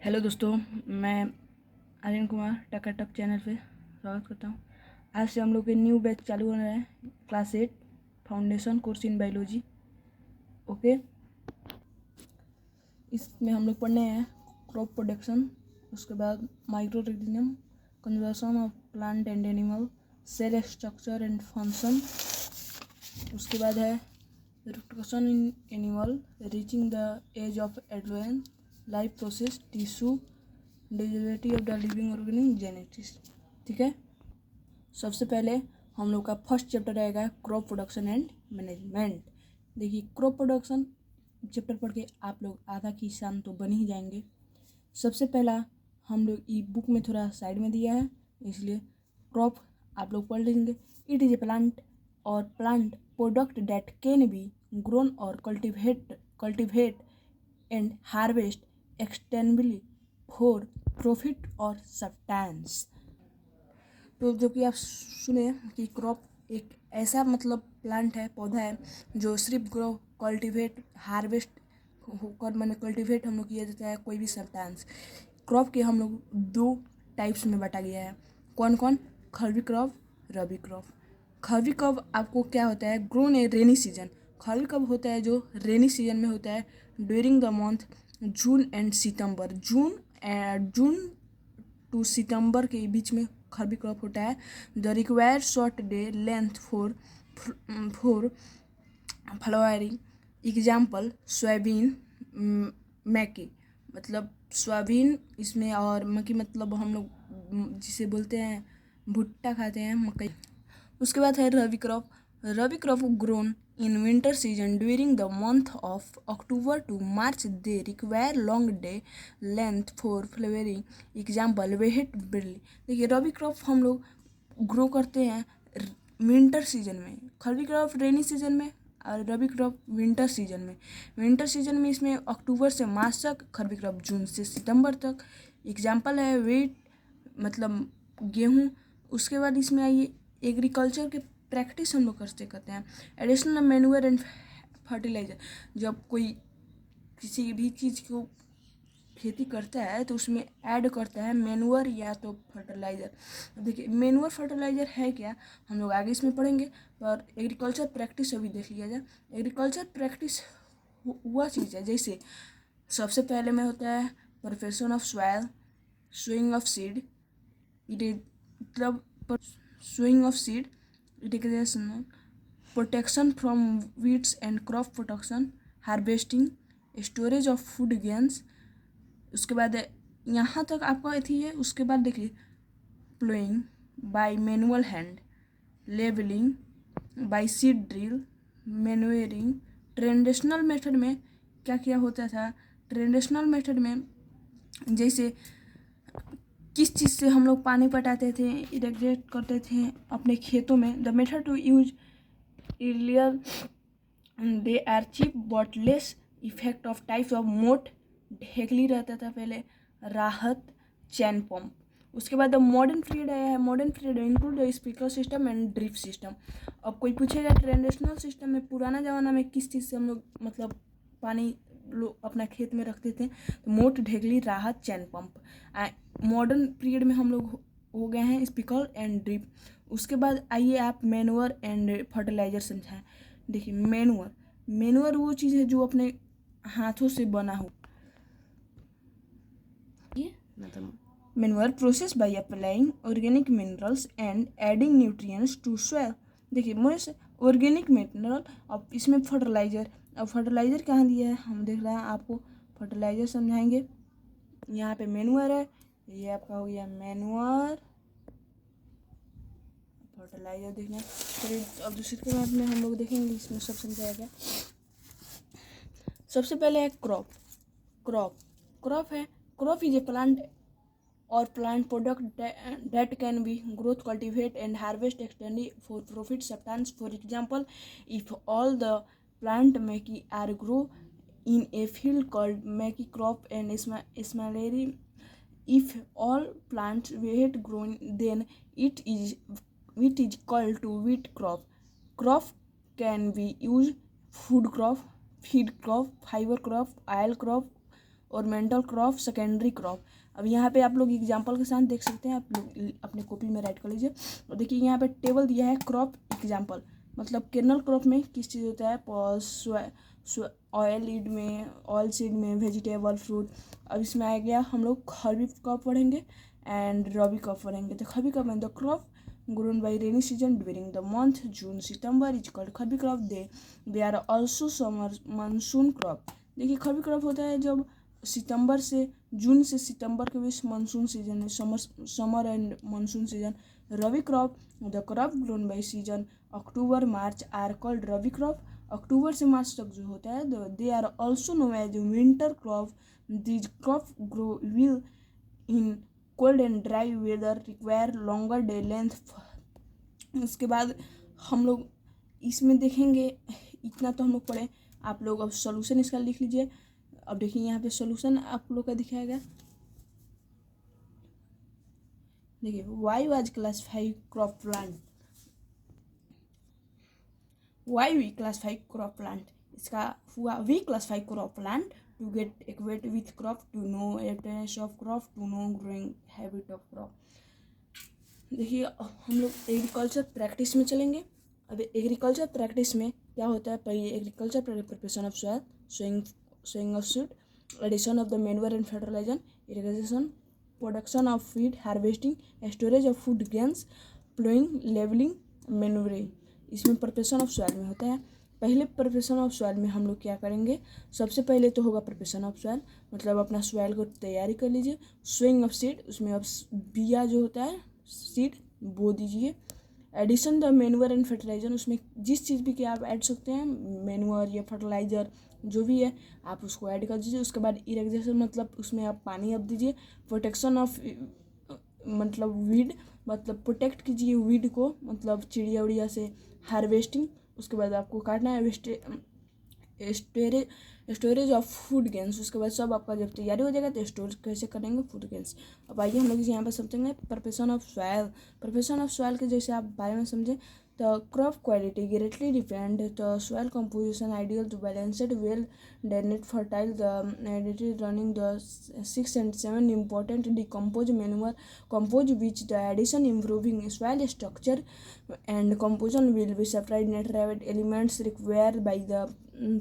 Hello दोस्तों, मैं आर्यन कुमार टकाटक channel पे स्वागत करता हूँ। आज से हम लोग के न्यू बैच चालू होना है, class 8 foundation course in biology. Okay, इसमें हम लोग पढ़ने हैं क्रॉप प्रोडक्शन, उसके बाद micro organism, conservation of plant and animal, cell structure and function. उसके बाद है reproduction in animal reaching the age of advanced life process tissue disability of the living organism genetics. ठीक है, सबसे पहले हम लोग का फर्स्ट चैप्टर रहेगा क्रॉप प्रोडक्शन एंड मैनेजमेंट। देखिए, क्रॉप प्रोडक्शन चैप्टर पढ़ के आप लोग आधा की शान तो बन ही जाएंगे। सबसे पहला हम लोग ई बुक में थोड़ा साइड में दिया है, इसलिए क्रॉप आप लोग पढ़ लेंगे। It is a plant or plant product that can be grown or cultivate and harvest extensively for profit or substance. तो जो कि आप सुने कि क्रॉप एक ऐसा प्लांट है, पौधा है जो सिर्फ ग्रो कल्टिवेट हार्वेस्ट होकर कल्टिवेट हम लोग किया जाता है कोई भी सब्सटेंस। क्रॉप के हम लोग दो टाइप्स में बांटा गया है। कौन कौन? Kharif crop, rabi crop. Kharif crop आपको क्या होता है? Grown a rainy season. Kharif crop होता है जो रेनी सीजन में होता है during the month June and September. June to September के बीच में खरीफ क्रॉप होता है। The required short day length for flowering example soybean, मैकी सोयाबीन इसमें, और मक्की हम लोग जिसे बोलते हैं भुट्टा खाते हैं, मकई। उसके बाद है rabi crop. Rabi crop grown in winter season during the month of October to March. They require long day length for flowering example wheat barley. देखिए, रबी क्रॉप हम लोग ग्रो करते हैं विंटर सीजन में, खरीफ क्रॉप रेनी सीजन में और रबी क्रॉप विंटर सीजन में। Winter season में इसमें अक्टूबर से मार्च तक, खरीफ क्रॉप जून से सितंबर तक। एग्जाम्पल है वेट गेहूँ। उसके बाद इसमें आइए एग्रीकल्चर के प्रैक्टिस हम लोग करते हैं। Additional manure and fertiliser. जब कोई किसी भी चीज़ को खेती करता है तो उसमें ऐड करता है मैन्यूअर या तो फर्टिलाइज़र। देखिए, मैन्यूअर फर्टिलाइज़र है क्या, हम लोग आगे इसमें पढ़ेंगे, पर एग्रीकल्चर प्रैक्टिस अभी देख लिया जाए। एग्रीकल्चर प्रैक्टिस वह चीज़ है जैसे सबसे पहले में होता है preparation of soil, sowing of seed, sowing of seed, irrigation, protection from weeds and crop protection, harvesting, storage of food grains. उसके बाद यहाँ तक आपका अथी है। उसके बाद देखिए ploughing by manual hand, levelling by seed drill, manuring. Traditional method में क्या क्या होता था? ट्रेडिशनल मेथड में जैसे किस चीज़ से हम लोग पानी पटाते थे, इरिगेट करते थे अपने खेतों में। The method to use earlier they are cheap but less effect of types of मोट ढेकली रहता था पहले, राहत, चैन पंप। उसके बाद मॉडर्न पीरियड आया है। Modern period include the sprinkler system and drip system. अब कोई पूछेगा ट्रेडिशनल सिस्टम में पुराना ज़माना में किस चीज़ से हम लोग पानी लोग अपना खेत में रखते थे, तो मोट ढेकली, राहत, चैन पंप। मॉडर्न पीरियड में हम लोग हो गए हैं स्प्रिंकलर एंड ड्रिप। उसके बाद आइए आप मैन्योर एंड फर्टिलाइजर समझाएं। देखिए, मैन्योर वो चीज़ है जो अपने हाथों से बना हो। ये manure process by applying organic minerals and adding nutrients to soil. देखिए, मोस्ट ऑर्गेनिक मिनरल। अब इसमें फर्टिलाइजर, अब फर्टिलाइजर कहाँ दिया है हम देख रहे हैं, आपको फर्टिलाइजर समझाएंगे। यहाँ पे मैन्योर है, ये आपका हो गया मैन्योर, फर्टिलाइजर देखना। फिर अब दूसरी बात में हम लोग देखेंगे, इसमें सब समझाया गया। सबसे पहले है क्रॉप। क्रॉप है, crop is a plant or plant product that can be growth, cultivate and harvest externally for profit substance. For example, if all the plant maki are grow in a field called maki crop and similarly if all plants wheat grown then it is called to wheat crop. Crop can be used food crop, feed crop, fiber crop, oil crop, ornamental crop, secondary crop. अब यहाँ पे आप लोग example के साथ देख सकते हैं, आप लोग अपने कॉपी में राइट कर लीजिए। और देखिए यहाँ पे टेबल दिया है क्रॉप एग्जाम्पल, मतलब कर्नल क्रॉप में किस चीज़ होता है, ऑयल सीड में वेजिटेबल फ्रूट। अब इसमें आ गया हम लोग खरीफ क्रॉप पढ़ेंगे एंड रबी क्रॉप पढ़ेंगे। तो खरीफ क्रॉप में the crop grown by rainy season during the month June September is called kharif crop. They are also summer monsoon crop. देखिए खरीफ क्रॉप होता है जब सितंबर से जून से सितंबर के बीच मानसून सीजन है, summer and monsoon season. Rabi crop the crop grown by season October March are called rabi crop. अक्टूबर से मार्च तक जो होता है they are also known as winter crop. These crop grow will in cold and dry weather require longer day length. उसके बाद हम लोग इसमें देखेंगे, इतना तो हम लोग पढ़े। आप लोग अब सॉल्यूशन इसका लिख लीजिए। अब देखिए यहाँ पे सॉल्यूशन आप लोग का दिखाया गया। देखिए why was classify crop plant, why we classify crop plant, इसका हुआ we classify crop plant to get acquaint with crop, to know adaptation of crop, to know growing habit of crop. देखिए हम लोग एग्रीकल्चर प्रैक्टिस में चलेंगे। अब agriculture practice में क्या होता है, पहले agriculture preparation of soil, sowing of seed, addition of the manure and fertiliser, irrigation, production of feed, harvesting, storage of food grains, ploughing, levelling, manuring. इसमें प्रिपरेशन ऑफ सॉइल में होता है। पहले प्रिपरेशन ऑफ सॉइल में हम लोग क्या करेंगे, सबसे पहले तो होगा प्रिपरेशन ऑफ सॉइल, मतलब अपना सॉइल को तैयारी कर लीजिए। सोइंग ऑफ सीड, उसमें अब बिया जो होता है सीड बो दीजिए। Addition the manure and fertiliser, उसमें जिस चीज़ भी कि आप ऐड सकते हैं, मैन्योर या फर्टिलाइजर जो भी है आप उसको ऐड कर दीजिए। उसके बाद इरिगेशन, मतलब उसमें आप पानी अब दीजिए। प्रोटेक्शन ऑफ मतलब वीड, मतलब प्रोटेक्ट कीजिए वीड को, मतलब चिड़िया उड़िया से। हार्वेस्टिंग, उसके बाद आपको काटना है। स्टोरेज ऑफ फूड गेन्स, उसके बाद सब आपका जब तैयारी हो जाएगा तो स्टोर कैसे करेंगे फूड गेन्स। अब आइए हम लोग यहाँ पर समझेंगे preparation of soil. Preparation of soil के जैसे आप बारे में समझें तो crop quality greatly depend the soil composition ideal to balanced well drained fertile the edited running the 6 and 7 important decompose manure compose which the addition improving soil structure and composition will be separate natural elements required by the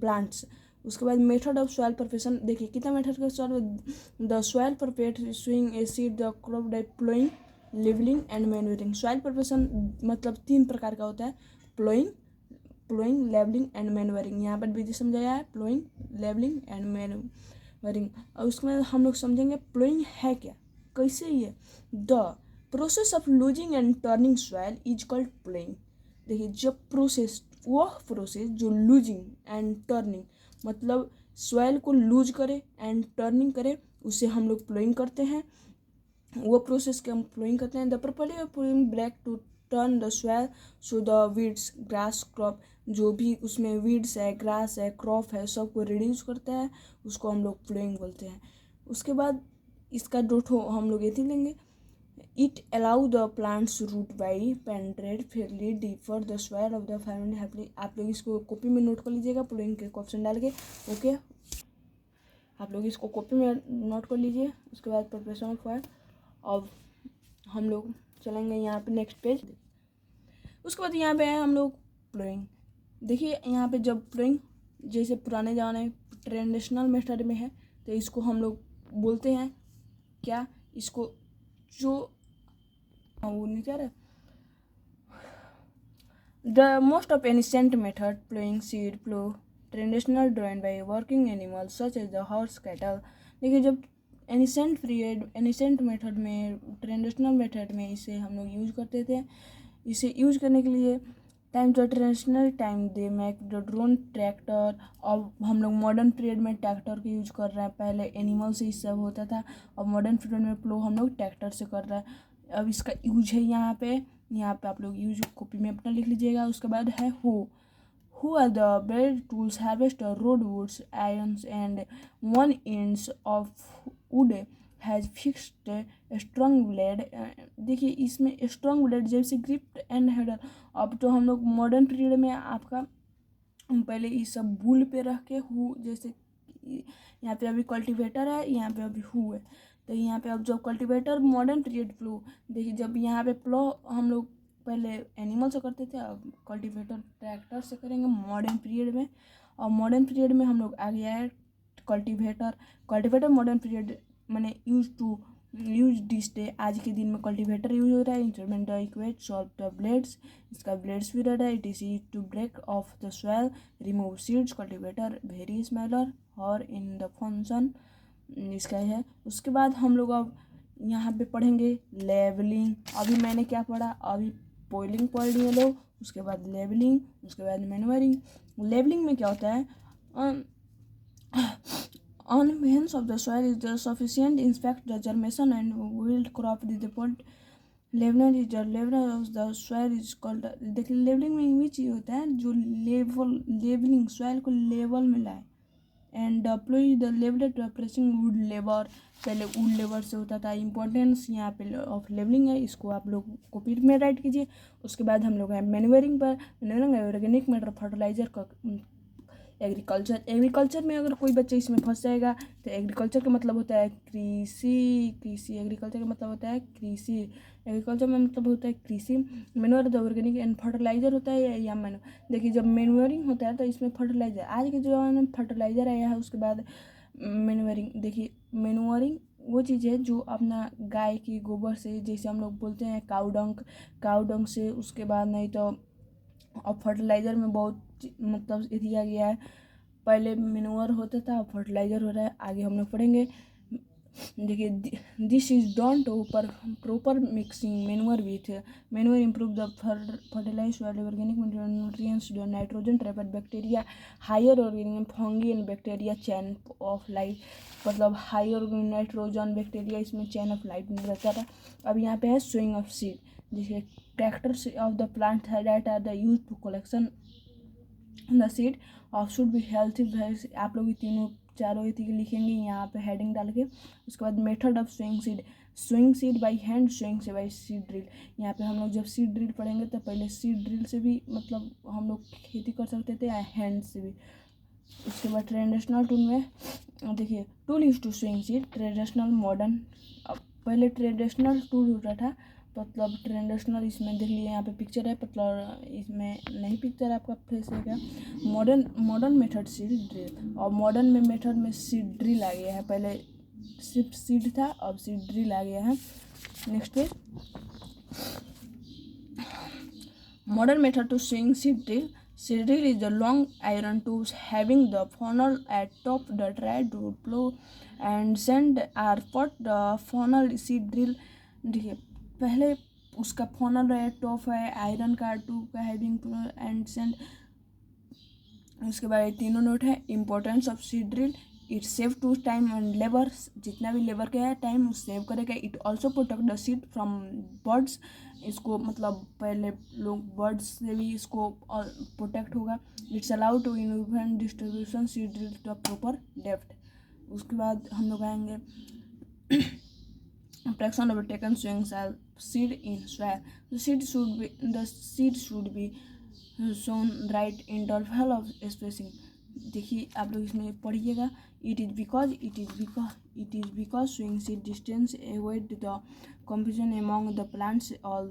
plants। उसके बाद method of soil preparation, देखिए कितना method का soil, the soil prepare sowing acid the crop ploughing, levelling and manuring. Soil preparation मतलब 3 प्रकार का होता है, प्लोइंग, लेवलिंग एंड मैन्योरिंग। यहाँ पर विधि समझाया है, प्लोइंग, लेवलिंग एंड मैन्योरिंग। और उसमें हम लोग समझेंगे प्लोइंग है क्या, कैसे ये, the process of losing and turning soil is called ploughing. देखिए जब प्रोसेस, वह प्रोसेस जो लूजिंग एंड टर्निंग, मतलब सॉइल को लूज करे एंड टर्निंग करे, उसे हम लोग प्लोइंग करते हैं। वो प्रोसेस के हम प्लोइंग करते हैं। The property of ploughing black to turn the soil so the weeds grass crop, जो भी उसमें वीड्स है, ग्रास है, क्रॉप है, सबको रिड्यूस करता है, उसको हम लोग प्लोइंग बोलते हैं। उसके बाद इसका डोठो हम लोग ये लेंगे, it allow the plants root by penetrate fairly deeper the soil of the family happy. आप लोग इसको कॉपी में नोट कर लीजिएगा प्लोइंग के क्वेश्चन डाल के। ओके, आप लोग इसको कॉपी में नोट कर लीजिए। उसके बाद प्रिपरेशन ऑफ सॉइल। अब हम लोग चलेंगे यहाँ पे नेक्स्ट पेज। उसके बाद यहाँ पे है हम लोग प्लोइंग। देखिए यहाँ पे जब प्लोइंग जैसे पुराने ज़माने ट्रेडिशनल मेथड में है, तो इसको हम लोग बोलते हैं क्या, इसको जो वो नहीं कह रहा, the most of ancient method ploughing seed plough traditional drawing by working animals such as the horse cattle. देखिए जब एनिसेंट मेथड में, ट्रेडिशनल मेथड में इसे हम लोग यूज करते थे। इसे यूज करने के लिए time to traditional time they make the drone tractor. अब हम लोग मॉडर्न पीरियड में ट्रैक्टर का यूज कर रहे हैं, पहले एनिमल से ही सब होता था, अब मॉडर्न पीरियड में प्लो हम लोग ट्रैक्टर से कर रहे हैं। अब इसका यूज है यहाँ पे आप लोग यूज कॉपी में अपना लिख लीजिएगा। उसके बाद है who are the best tools harvester road woods irons and one ends of wood has fixed strong blade। देखिए इसमें स्ट्रॉन्ग ब्लेड जैसे ग्रिप एंड हैंडल। अब तो हम लोग मॉडर्न पीरियड में आपका पहले ये सब वूल पे रख के जैसे यहाँ पे अभी कल्टीवेटर है, यहाँ पे अभी हु है। तो यहाँ पे अब जब कल्टीवेटर मॉडर्न पीरियड प्लो, देखिए जब यहाँ पे प्लो हम लोग पहले एनिमल से करते थे, अब कल्टीवेटर ट्रैक्टर से करेंगे मॉडर्न पीरियड में। और मॉडर्न पीरियड में हम लोग आ गया है कल्टीवेटर मॉडर्न पीरियड मैंने यूज दिस डे, आज के दिन में कल्टीवेटर यूज हो रहा है। Instrument the equate solve the blades, इसका ब्लेड्स भी रहा है। It is use to break of the soil, remove seeds, cultivator very smaller और इन द फंक्शन इसका है। उसके बाद हम लोग अब यहाँ पे पढ़ेंगे लेवलिंग। अभी मैंने क्या पढ़ा, अभी पोइलिंग पढ़ लिए लोग, उसके बाद लेवलिंग, उसके बाद मैन्यूवरिंग। लेवलिंग में क्या होता है, on hands of the soil is the sufficient inspect the germination and wild crop the point leveller is leveller of the soil is called. देखिए लेवलिंग में भी चीज़ होता है जो लेवलिंग सॉइल को लेवल में लाए। And deploy the leveller pressing would labour, पहले वुड लेबर से होता था। इंपॉर्टेंस यहाँ पे ऑफ लेवलिंग है, इसको आप लोग कॉपी में राइट कीजिए। उसके बाद हम लोग हैं मैन्यूवरिंग पर। मैन्यूवरिंग ऑर्गेनिक मैटर फर्टिलाइजर का एग्रीकल्चर में अगर कोई बच्चा इसमें फंस जाएगा तो एग्रीकल्चर का मतलब होता है कृषि एग्रीकल्चर का मतलब होता है कृषि, एग्रीकल्चर में मतलब होता है कृषि। Manure the organic and fertiliser होता है या मैन्योर। देखिए जब मैन्योरिंग होता है तो इसमें फर्टिलाइजर, आज के ज़माने में फर्टिलाइजर आया है। उसके बाद मैन्योरिंग, देखिए मैन्योरिंग वो चीज़ है जो अपना गाय के गोबर से, जैसे हम लोग बोलते हैं काउडंग से। उसके बाद नहीं तो अब फर्टिलाइज़र में बहुत मतलब दिया गया है, पहले मैन्योर होता था अब फर्टिलाइज़र हो रहा है, आगे हम लोग पढ़ेंगे। देखिए this is done to proper mixing manure improve the fertilize organic nutrients the nitrogen trapped bacteria higher organic fungi and bacteria chain of life, मतलब हायर नाइट्रोजन बैक्टीरिया इसमें चैन ऑफ लाइफ में रहता था। अब यहाँ पे है सोइंग ऑफ सीड, जैसे characters of the plant that are the used to collection the seed of should be healthy। आप लोग तीनों चारों लिखेंगे यहाँ पे हेडिंग डाल के। उसके बाद method of sowing seed by hand, sowing से बाई सीड ड्रिल। यहाँ पे हम लोग जब सीड ड्रिल पढ़ेंगे तो पहले सीड ड्रिल से भी मतलब हम लोग खेती कर सकते थे, हैंड से भी। उसके बाद ट्रेडिशनल टूल में देखिए tool use to sowing seed, traditional modern. अब पहले ट्रेडिशनल टूल होता था, मतलब ट्रेडिशनल इसमें देख लिए यहाँ पे पिक्चर है, मतलब इसमें नहीं पिक्चर आपका फेस है क्या। मॉडर्न मेथड सीड ड्रिल, और मॉडर्न में मेथड में सीड ड्रिल आ गया है, पहले सिर्फ सीड था अब सीड ड्रिल आ गया है। नेक्स्ट पे modern method to sowing seed drill. Seed drill is the long iron tubes having the funnel at top the tray to blow and send or put the funnel seed drill। देखिए पहले उसका faunal है, top है, iron का tube का having and send. उसके बाद तीनों नोट है। Importance of seed drill, it save to time and labour, जितना भी लेबर का है टाइम सेव करेगा। It also protect the seed from birds, इसको मतलब पहले लोग बर्ड्स से भी इसको प्रोटेक्ट होगा। It's allow to even distribution seed drill to proper depth. उसके बाद हम लोग आएंगे fraction of taken swing seed in soil, the seed should be sown right interval of spacing। देखिए आप लोग इसमें पढ़िएगा। it is because swing seed distance avoid the confusion among the plants, all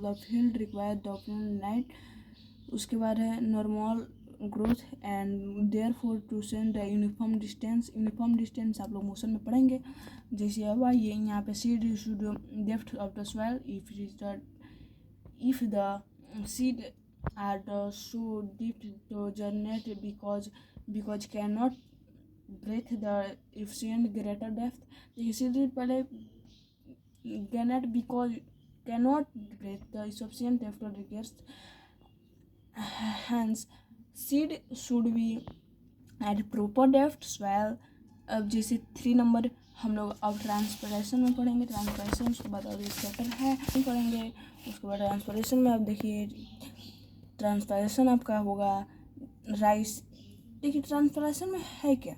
the field require the light। उसके बाद है normal growth and therefore to send the uniform distance आप लोग मोशन में पढ़ेंगे। जैसे अब आइए यहाँ पे seed should depth of the soil, if the seed are the sow deep to germinate because can not breathe the efficient greater depth. देखिए सीड पहले germinate because can not breathe the sufficient depth request hence seed should be at proper depth soil. अब जैसे 3 number हम लोग अब transpiration में पढ़ेंगे। Transpiration उसके बाद और एक चैप्टर है पढ़ेंगे। उसके बाद ट्रांसपरेशन में अब देखिए ट्रांसपरेशन आपका होगा राइस। देखिए ट्रांसपरेशन में है क्या,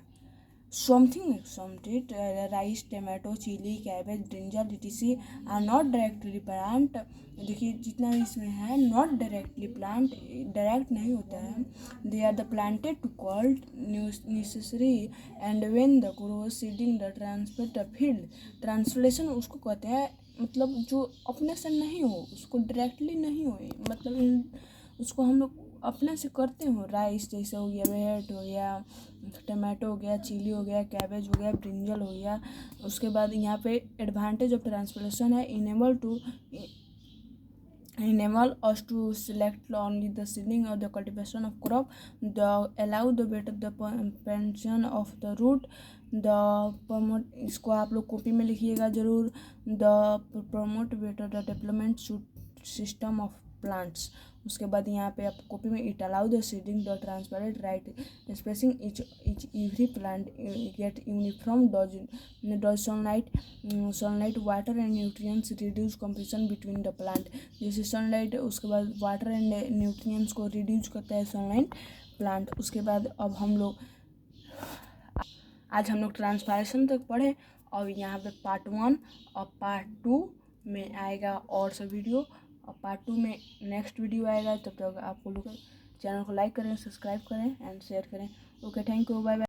something exempted, rice, tomato, chili, cabbage, brinjal, etc. are not directly plant. देखिए जितना भी इसमें है नॉट डायरेक्टली प्लांट, डायरेक्ट नहीं होता है. They are the planted to called necessary and when the grow seeding the transfer the field. Translation उसको कहते हैं मतलब जो अपने से नहीं हो, उसको डायरेक्टली नहीं हो, मतलब उसको हम लोग अपने से करते हो. राइस जैसे हो गया, वेट हो गया, टमाटो हो गया, चिली हो गया, कैबेज हो गया, ब्रिंजल हो गया. उसके बाद यहाँ पे एडवांटेज ऑफ ट्रांसप्लेशन है enable us to select only the seedling or the cultivation of crop, allow the better the pension of the root, the promote, इसको आप लोग कॉपी में लिखिएगा ज़रूर, the promote better the development system of plants. उसके बाद यहाँ पे आप कॉपी में it allow the seeding the transparent right spacing each every plant get uniform does sunlight water and nutrients reduce competition between the plant. जैसे sunlight, उसके बाद water and nutrients को रिड्यूस करता है सनलाइट प्लांट. उसके बाद अब आज हम लोग ट्रांसपैरेशन तक पढ़े और यहाँ पे पार्ट 1 और पार्ट 2 में आएगा और सब वीडियो, और पार्ट 2 में नेक्स्ट वीडियो आएगा. तब तक आप लोग चैनल को लाइक करें, सब्सक्राइब करें एंड शेयर करें. Okay, thank you, bye bye.